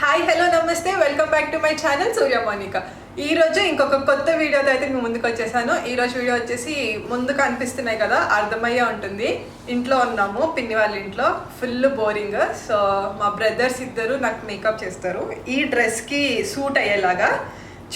Hi hello నమస్తే welcome back to my channel Surya Monika. ఈ రోజు ఇంకొక కొత్త వీడియోతో అయితే మీ ముందుకు వచ్చేసాను. ఈ రోజు వీడియో వచ్చేసి ముందు కనిపిస్తున్నాయి కదా, అర్థమయ్యే ఉంటుంది. ఇంట్లో ఉన్నాము, పిన్ని వాళ్ళ ఇంట్లో. Full boring. సో మా బ్రదర్స్ ఇద్దరు నాకు మేకప్ చేస్తారు ఈ డ్రెస్కి సూట్ అయ్యేలాగా.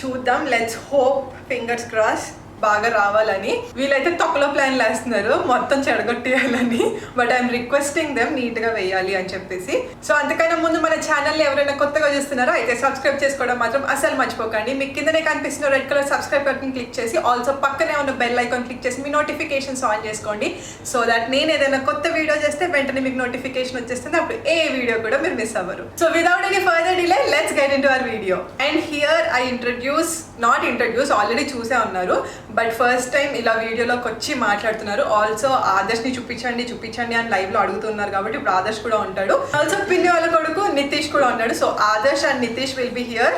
చూద్దాం, లెట్స్ హోప్, ఫింగర్స్ క్రాస్ బాగా రావాలని. వీళ్ళైతే తొక్కలో ప్లాన్లు వేస్తున్నారు మొత్తం చెడగొట్టేయాలని. బట్ ఐఎమ్ రిక్వెస్టింగ్ దెమ్ నీట్గా వేయాలి అని చెప్పేసి. సో అంతకన్నా ముందు మన ఛానల్ని ఎవరైనా కొత్తగా చూస్తున్నారో అయితే సబ్స్క్రైబ్ చేసుకోవడం మాత్రం అసలు మర్చిపోకండి. మీకు కిందనే కనిపిస్తున్న red colour subscribe button click చేసి ఆల్సో పక్కనే ఉన్న బెల్ ఐకాన్ క్లిక్ చేసి మీ నోటిఫికేషన్స్ ఆన్ చేసుకోండి. సో దట్ నేను ఏదైనా కొత్త వీడియో చేస్తే వెంటనే మీకు నోటిఫికేషన్ వచ్చేస్తుంది. అప్పుడు ఏ వీడియో కూడా మీరు మిస్ అవ్వరు. So without any further delay let's get in to our video. And here I not introduce already చూసే ఉన్నారు, బట్ ఫస్ట్ టైం ఇలా వీడియోలోకి వచ్చి మాట్లాడుతున్నారు. ఆల్సో ఆదర్శ్ని చూపించండి అని లైవ్ లో అడుగుతున్నారు కాబట్టి ఇప్పుడు ఆదర్శ్ కూడా ఉంటాడు. ఆల్సో పిన్ని వాళ్ళ కొడుకు నితీష్ కూడా ఉన్నాడు. So Adarsh and Nitish will be here.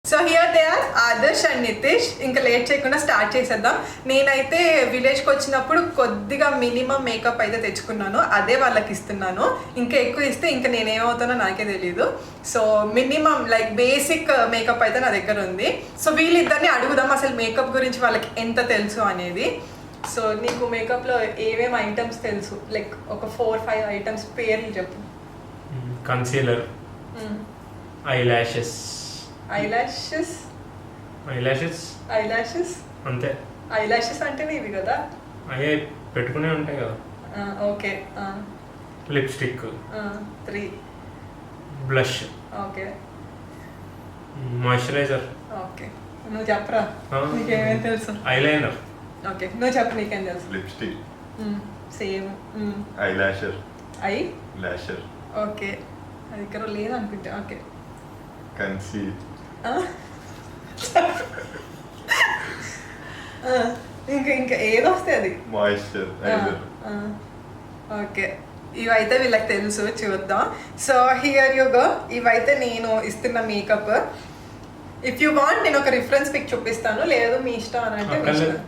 So here they are, Adarsh and Nitish. ఇంకా లేట్ చేయకుండా స్టార్ట్ చేసేద్దాం. నేనైతే విలేజ్కి వచ్చినప్పుడు కొద్దిగా మినిమం మేకప్ అయితే తెచ్చుకున్నాను, అదే వాళ్ళకి ఇస్తున్నాను. ఇంకా ఎక్కువ ఇస్తే ఇంకా నేనేమవుతానో నాకే తెలియదు. So minimum like basic makeup అయితే నా దగ్గర ఉంది. సో వీళ్ళిద్దరిని అడుగుదాం అసలు మేకప్ గురించి వాళ్ళకి ఎంత తెలుసు అనేది. సో నీకు మేకప్లో ఏమేమి ఐటమ్స్ తెలుసు? లైక్ ఒక 4-5 ఐటమ్స్ పేర్లు చెప్పు. కన్సీలర్, ఐలాషెస్ అంతే. ఐలాషెస్ అంటేనే ఇవి కదా, అయ్యే పెట్టుకునే ఉంటాయి కదా. Okay. Lipstick 3. Blush. Okay. Moisturiser. Okay, నువ్వు చెప్పరా నీకేమేం తెలుసు? ఐలైనర్. ఓకే, నువ్వు చెప్పు నీకేం తెలుసు? లిప్స్టిక్. సేమ్. ఐలాషర్. ఐ లాషర్. ఓకే, అది ఇక్కడ లేదు అనుకుంటా. ఓకే. కన్సీల్. ఇంకా ఏదొస్తే అది. మాయిశ్చరైజర్. ఓకే, ఇవైతే వీళ్ళకి తెలుసు. చూద్దాం. So here you go. ఇవైతే నేను ఇస్తున్న మేకప్. ఇఫ్ యూ వాంట్ నేను ఒక రిఫరెన్స్ పిక్ చూపిస్తాను, లేదు మీ ఇష్టం అని అంటే మీ ఇష్టం.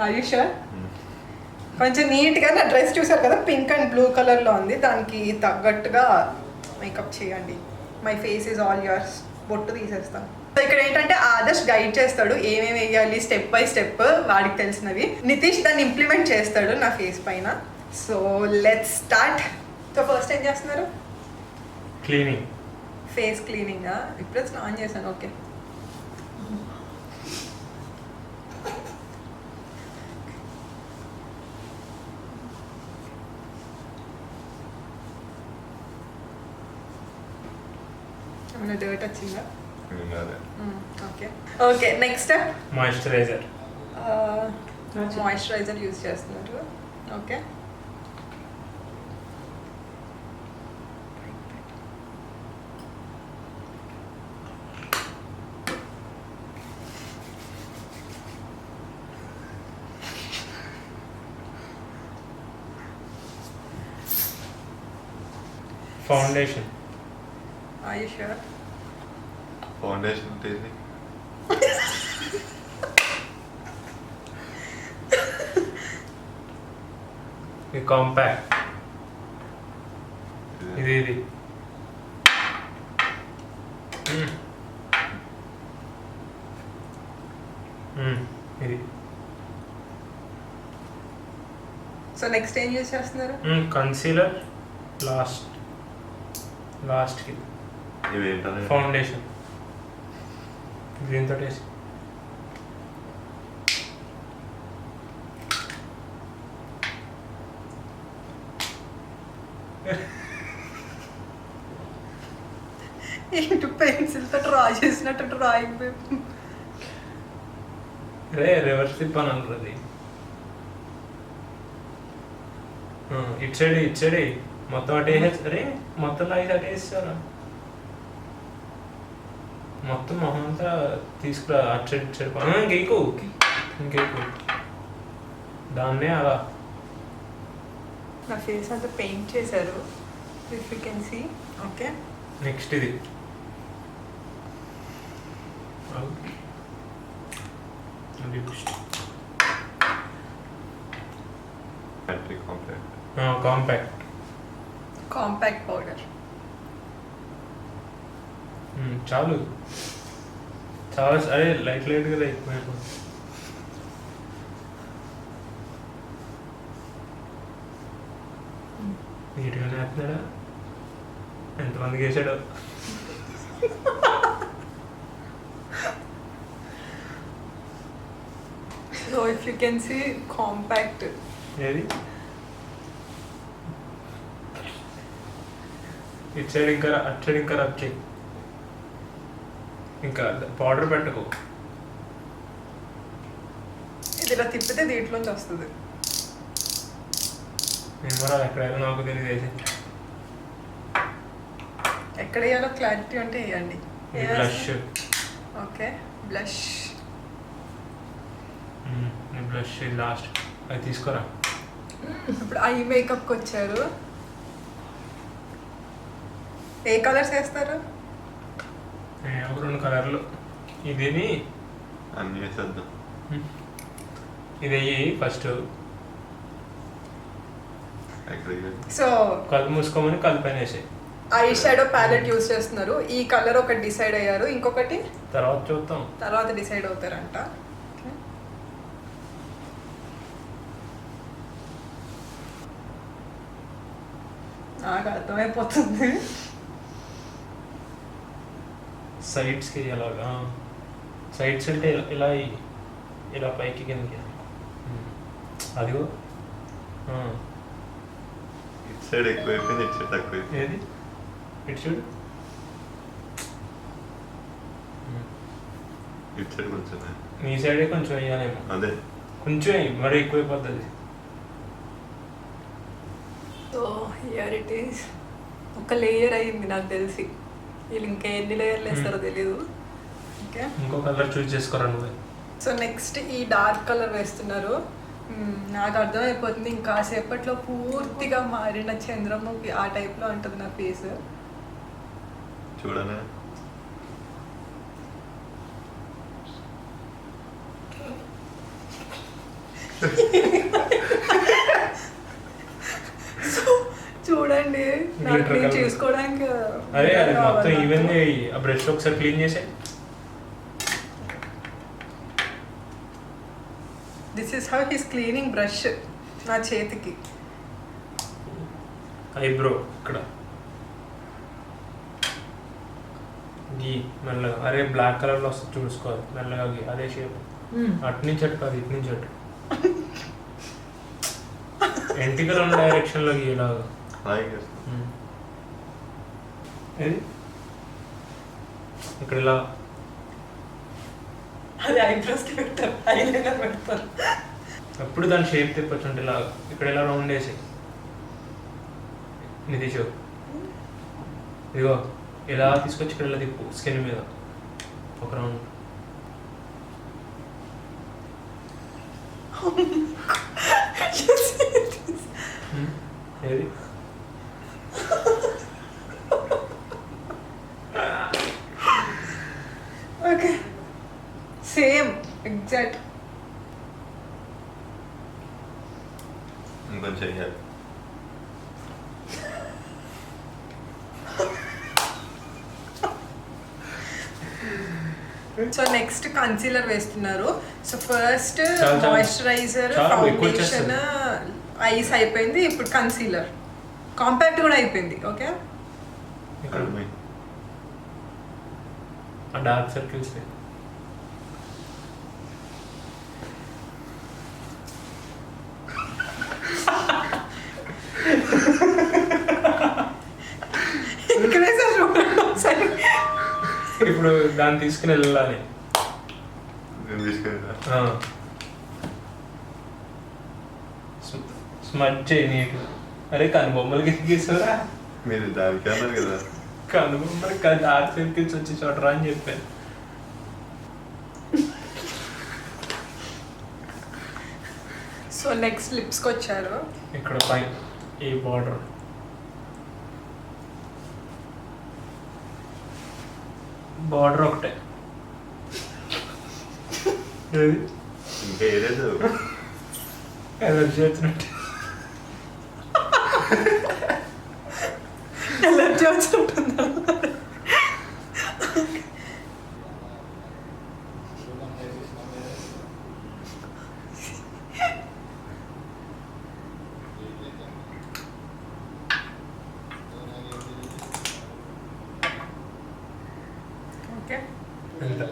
Are you sure? కొంచెం నీట్గా నా డ్రెస్ చూసారు కదా, పింక్ అండ్ బ్లూ కలర్లో ఉంది, దానికి తగ్గట్టుగా మేకప్ చేయండి. My face is all yours. బొట్టు తీసేస్తాను. సో ఇక్కడ ఏంటంటే ఆదర్శ్ గైడ్ చేస్తాడు ఏమేమి వేయాలి స్టెప్ బై స్టెప్, వాడికి తెలిసినవి. నితీష్ దాన్ని ఇంప్లిమెంట్ చేస్తాడు నా ఫేస్ పైన. So let's start. So first ఏం చేస్తున్నారు? క్లీనింగ్. ఫేస్ క్లీనింగా? ఇప్పుడే స్నాన్ చేశాను. ఓకే. ఏమైనా డర్ట్ వచ్చిందా? Okay. Okay, next moisturiser. Moisturiser use చేస్తున్నారు. Okay. Foundation. Are you sure? Foundation తేది. కాంపాక్ట్. ఇది ఇది సో నెక్స్ట్ ఏం యూజ్ చేస్తున్నారు? కన్సీలర్. లాస్ట్కి ఫౌండేషన్ దీంతో వేసి ఏంటి పెన్సిల్తో డ్రా చేసినట్టు డ్రాయింగ్ పేపర్. రివర్స్ తిప్పాను అంటుంది. ఇటు సైడ్ మొత్తం అటు వేసేసి. అరే మొత్తం లాగి అటు వేస్తారా? మొత్తం మొహం అంతా తీసుకురా. అటు సైడ్ ఇంకేకు దాన్నే అలా. నా ఫేస్ అంతా పెయింట్ చేశారు, if you can see. Okay, next ఇది కాంపాక్ట్ కాంపాక్ట్ పౌడర్. చాలు చాలా అరే లైట్ లైట్గా ఎక్కువ నీట్గానే వేస్తున్నాడా ఎంతమందికి వేసాడు so if you can see compact. ఏది ఇటు సైడ్ ఇంకా అటు సైడ్ ఇంకా రబ్ చేయి ఇంకా పౌడర్ పెట్టకు ఇది ఇలా తిప్పితే దీంట్లోంచి వస్తుంది. నేను కూడా ఎక్కడైనా నాకు తెలియదు వేసి ఎక్కడ వేయాలో క్లారిటీ ఉంటే వేయండి. Blush okay blush. Blush last అది తీసుకోరా. ఇప్పుడు ఐ మేకప్కి వచ్చారు. ఏ కలర్స్ వేస్తారు? ఒక 2 కలర్లు. ఇదిని అన్నీ వేసేద్దాం. ఇది అయ్యి ఫస్ట్ సో కళ్ళు మూసుకోమని కళ్ళు పైన వేసాయి. ఐ షాడో ప్యాలెట్ యూస్ చేస్తున్నారు. ఈ కలర్ ఒకటి డిసైడ్ అయ్యారు, ఇంకొకటి తర్వాత చూద్దాం. తర్వాత డిసైడ్ అవుతారంట. నాకు అర్థమైపోతుంది. సైడ్స్కి ఎలాగా సైడ్స్ అంటే ఇలా ఇలా పైకి కిందకి అదిగో ఇటు సైడ్ ఎక్కువైపోయింది, ఇటు సైడ్ తక్కువైపోయింది. ఏది ఇటు చూడు. ఇటు సైడ్ కొంచెం నీ సైడే కొంచెం వేయాలేమో. అదే కొంచెం వేయి, మరీ ఎక్కువైపోతుంది. So here it is. ఒక లేయర్ అయింది నాకు తెలిసి. వీళ్ళు ఇంకా ఎన్ని లేయర్లు వేస్తారో తెలీదు. ఓకే ఇంకో కలర్ చూస్ చేసుకోరా నువ్వే. సో నెక్స్ట్ ఈ డార్క్ కలర్ వేస్తున్నారు. నాకు అర్థమైపోతుంది ఇంకా సేపట్లో పూర్తిగా మారిన చంద్రముఖి ఆ టైప్లో ఉంటుంది నా ఫేస్. చూడనే చూడండి నాకు నేను చూసుకోవడానికి. అరే అది మొత్తం ఈవెన్ ఆ బ్రష్ ఒకసారి క్లీన్ చేసే. This is how he's cleaning brush నా చేతికి. ఐబ్రో ఇక్కడ గీ మెల్లగా. అరే బ్లాక్ కలర్లో వస్తుంది చూసుకోవాలి మెల్లగా గీ. అదే షేప్ అటు నుంచి అటు కాదు, ఇటు నుంచి అటు. ఎంటికలు ఉన్న డైరెక్షన్లో గీలాగా. ఏది ఇక్కడ ఇలా అది ఐబ్రోస్కి పెడతారు, ఐలైనర్ పెడతారు. అప్పుడు దాని షేప్ తిప్పచ్చు. అంటే ఇలా ఇక్కడ ఇలా రౌండ్ వేసి నితీషు ఇదిగో ఇలా తీసుకొచ్చి ఇక్కడ ఇలా తిప్పు స్కిన్ మీద ఒక రౌండ్. ఏది ఓకే సేమ్ ఎగ్జాక్ట్. ఇంకొంచెం వేయాలి. సో నెక్స్ట్ కన్సీలర్ వేస్తున్నారు. సో ఫస్ట్ చాలు, చాలు. మాయిశ్చరైజర్, చాలు, ఎక్కువ ఫౌండేషన్, ఐస్ అయిపోయింది. ఇప్పుడు కన్సీలర్, కాంపాక్ట్ కూడా అయిపోయింది. ఓకే ఇక్కడ ఆ డార్క్ సర్కిల్స్ ఇక్కడే సార్ చూడండి ఒకసారి. ఇప్పుడు దాన్ని తీసుకుని వెళ్ళాలి. నేను తీసుకెళ్ళా. స్మచ్ చేయి నీకు. అరే కనుబొమ్మలకి గీసారా? మీరు దానికి అన్నారు కదా. కనుబొమ్మలకి డార్క్ సర్కిల్స్ వచ్చి చూడరా అని చెప్పాను. సో నెక్స్ట్ లిప్స్కి వచ్చారు. ఇక్కడ పైన ఈ బార్డర్ ఒకటే. ఇంకా ఏదేదో ఎలర్జీ వచ్చినట్టు ఎలర్జీ వచ్చి ఉంటుంది. ఓకే, ఎంత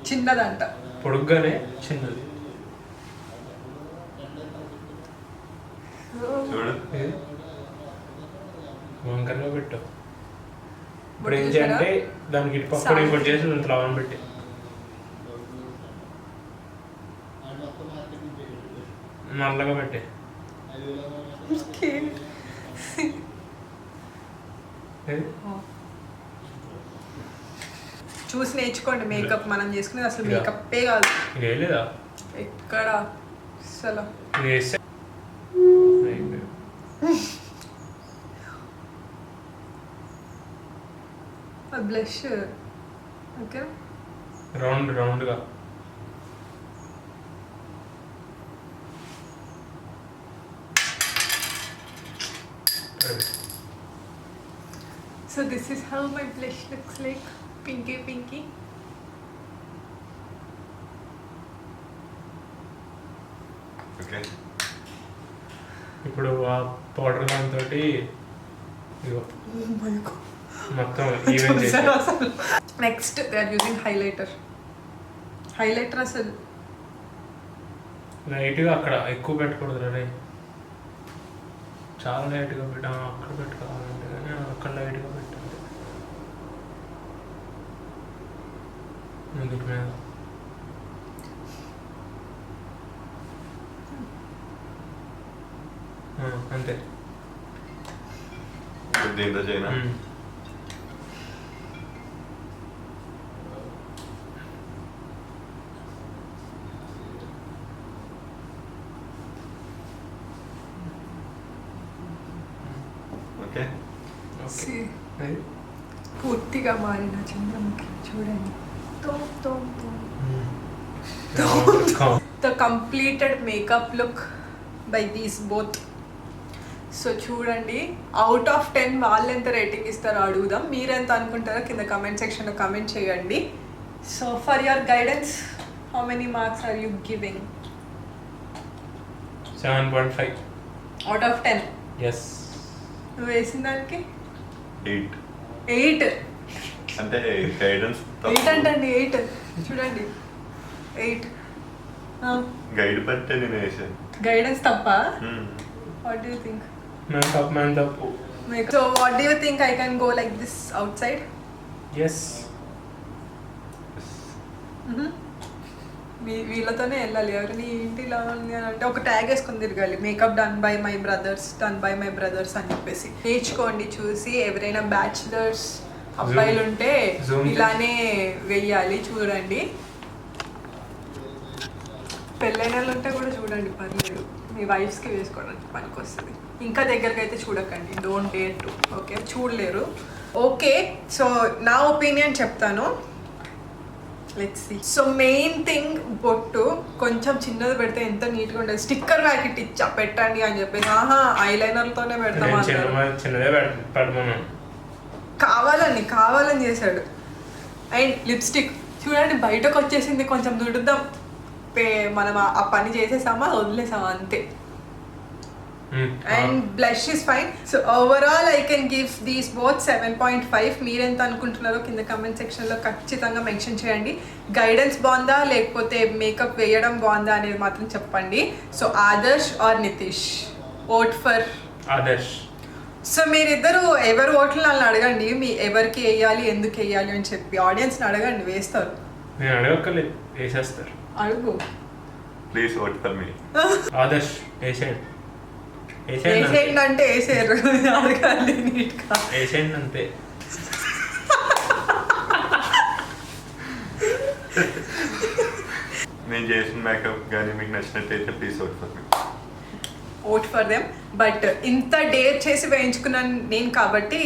చిన్నదంట. పొడుగ్గానే చిన్నది. చూడు వంకరగా పెట్టు. ఇప్పుడు ఏం చేయాలంటే దానికి ఇటు పక్కన ఇంకోటి చేసి ఇంత లవణం పెట్టి నల్లగా పెట్టి చూసి నేర్చుకోండి మేకప్. మనం చేసుకునేది అసలు మేకప్పే కాదు. లేదా ఎక్కడ అసలు బ్లష్. ఓకే, రౌండ్గా so this is how my blush looks like. Pinky. Okay, ఇప్పుడు ఆ పౌడర్ దాంతో ఇగో మొత్తం ఈవెంట్ చేసి next they are using highlighter అసలు లైట్గా అక్కడ ఎక్కువ పెట్టకూడదు రే, చాలా లైట్గా పెట్టా. అక్కడ పెట్టుకోవాలంటే కానీ అక్కడ లైట్గా పెట్టాలి ముందుకు మీద. అంతే. దీంతో చేయనా? ఓకే, పూర్తిగా మారిన చంద్రముఖి చూడండి. The completed makeup look by these both. So చూడండి, అవుట్ ఆఫ్ 10 వాళ్ళు ఎంత రేటింగ్ ఇస్తారో అడుగుదాం. మీరెంత అనుకుంటారో కింద కమెంట్ సెక్షన్లో కమెంట్ చేయండి. So for your guidance, how many marks are you giving? 7.5 out of 10. Yes. నువ్వు వేసిన దానికి 8 8. అంటే గైడెన్స్ 8 అంటండి, 8 చూడండి, 8. గైడ్ బట్టే నేను వేసాను. గైడెన్స్ తప్ప? What do you think? మన తప్పు. So what do you think I can go like this outside? Yes. వీళ్ళతోనే వెళ్ళాలి. ఎవరిని ఏంటి ఇలా ఉంది అని అంటే ఒక ట్యాగ్ వేసుకొని తిరగాలి, makeup done by my brothers అని చెప్పేసి. నేర్చుకోండి చూసి. ఎవరైనా బ్యాచిలర్స్ అబ్బాయిలు ఉంటే ఇలానే వెయ్యాలి. చూడండి, పెళ్ళైన వాళ్ళు ఉంటే కూడా చూడండి, పర్లేదు. మీ వైఫ్స్కి వేసుకోవడానికి పనికి వస్తుంది. ఇంకా దగ్గరికి అయితే చూడకండి, డోంట్ డేర్ టు. ఓకే, చూడలేరు. ఓకే, సో నా ఒపీనియన్ చెప్తాను. Let's see. So main thing, బొట్టు కొంచెం చిన్నది పెడితే ఎంత నీట్గా ఉంటుంది. స్టిక్కర్ ప్యాకెట్ ఇచ్చా పెట్టండి అని చెప్పేసి, ఐలైనర్తోనే పెడతాం చిన్నదే పెట్టమను. కావాలని చేశాడు. అండ్ లిప్స్టిక్ చూడండి, బయటకు వచ్చేసింది. కొంచెం దుడుద్దాం, మనం ఆ పని చేసేసామా వదిలేసామా అంతే. And blush is fine. So overall I can give these both 7.5. మీరెంత అనుకుంటున్నారో కింద కమెంట్ సెక్షన్లో ఖచ్చితంగా మెన్షన్ చేయండి. గైడెన్స్ బాగుందా లేకపోతే మేకప్ వేయడం బాగుందా అనేది మాత్రం చెప్పండి. So Adarsh or Nitish? Vote for Adarsh. సో మీరిద్దరు ఎవరు ఓట్లు నన్ను అడగండి, మీ ఎవరికి వేయాలి ఎందుకు వేయాలి అని చెప్పి. ఆడియన్స్ని అడగండి, వేస్తారు. నేను అడగక్కర్లేదు, వేసేస్తారు. అడుగు. ప్లీజ్ ఓట్ ఫర్ మీ. ఆదర్శ్ వేసేయండి. వేసేయండి అంటే వేసేయరు, అడగాలి నీట్గా. వేసేయండి అంతే. నేను చేసిన మేకప్ కానీ మీకు నచ్చినట్టయితే please vote for me. Vote for them. But ఇంత డేర్ చేసి వేయించుకున్నాను నేను కాబట్టి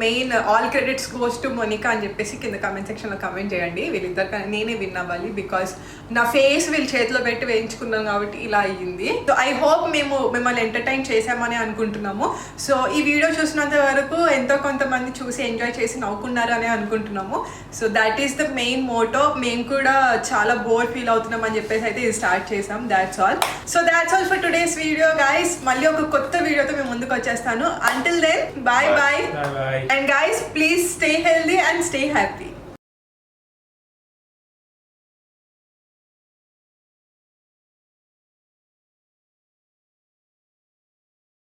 main all credits goes to Monika అని చెప్పేసి కింద కామెంట్ సెక్షన్లో కామెంట్ చేయండి. వీళ్ళిద్దరు నేనే విన్ అవ్వాలి, బికాస్ నా ఫేస్ వీళ్ళు చేతిలో పెట్టి వేయించుకున్నాం కాబట్టి ఇలా అయ్యింది. సో ఐ హోప్ మేము మిమ్మల్ని ఎంటర్టైన్ చేసామని అనుకుంటున్నాము. సో ఈ వీడియో చూసినంత వరకు ఎంతో కొంతమంది చూసి ఎంజాయ్ చేసి నవ్వుకున్నారు అని అనుకుంటున్నాము. So that is the main motto. మేము కూడా చాలా బోర్ ఫీల్ అవుతున్నాం అని చెప్పేసి అయితే ఇది స్టార్ట్ చేసాం. That's all. So that's all for today's video guys. మళ్ళీ ఒక కొత్త వీడియోతో మేము ముందుకు వచ్చేస్తాను. Until then bye bye. Bye bye. And guys, please stay healthy and stay happy.